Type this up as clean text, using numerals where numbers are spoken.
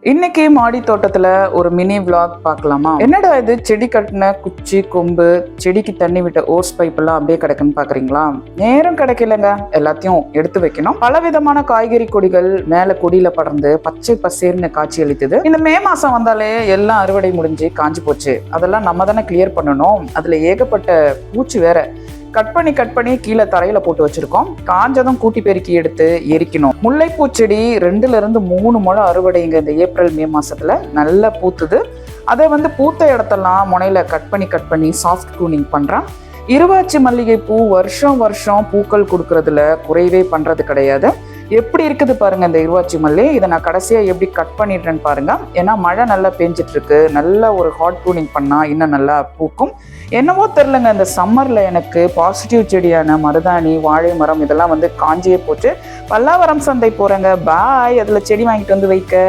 இன்னைக்கு மாடி தோட்டத்துல ஒரு மினி விளாக் பார்க்கலாமா? என்னடா இது, செடி கட்டின குச்சி கொம்பு, செடிக்கு தண்ணி விட்ட ஓஸ் பைப் எல்லாம் அப்படியே கிடக்குன்னு பாக்குறீங்களா? நேரம் கிடைக்கலங்க, எல்லாத்தையும் எடுத்து வைக்கணும். பலவிதமான காய்கறி கொடிகள் மேல கொடியில படர்ந்து பச்சை பசேர்னு காட்சி அளித்தது. இந்த மே மாசம் வந்தாலே எல்லாம் அறுவடை முடிஞ்சு காஞ்சி போச்சு. அதெல்லாம் நம்ம தானே கிளியர் பண்ணணும். அதுல ஏகப்பட்ட பூச்சி வேற. கட் பண்ணி கீழே தரையில போட்டு வச்சிருக்கோம். காஞ்சதும் கூட்டி பெருக்கி எடுத்து எரிக்கணும். முல்லைப்பூ செடி 2ல இருந்து 3 முழம் அறுவடைங்க இந்த ஏப்ரல் மே மாசத்துல நல்லா பூத்துது. அதை பூத்த இடத்தெல்லாம் முனையில கட் பண்ணி சாஃப்ட் ப்ரூனிங் பண்றேன். இருவாச்சி மல்லிகை பூ வருஷம் பூக்கள் கொடுக்கறதுல குறைவே பண்றது கிடையாது. எப்படி இருக்குது பாருங்க இந்த இருவாச்சி மல்லி. இதை நான் கடைசியா எப்படி கட் பண்ணிடுறேன்னு பாருங்க. ஏன்னா மழை நல்லா பெஞ்சிட்டு இருக்கு. நல்ல ஒரு ஹாட் ப்ரூனிங் பண்ணா இன்னும் நல்லா பூக்கும். என்னவோ தெரிலங்க, இந்த சம்மர்ல எனக்கு பாசிட்டிவ் செடியான மருதாணி, வாழை மரம் இதெல்லாம் காஞ்சியே போச்சு. பல்லாவரம் சந்தை போறேங்க. பாய், அதுல செடி வாங்கிட்டு வந்து வைக்க.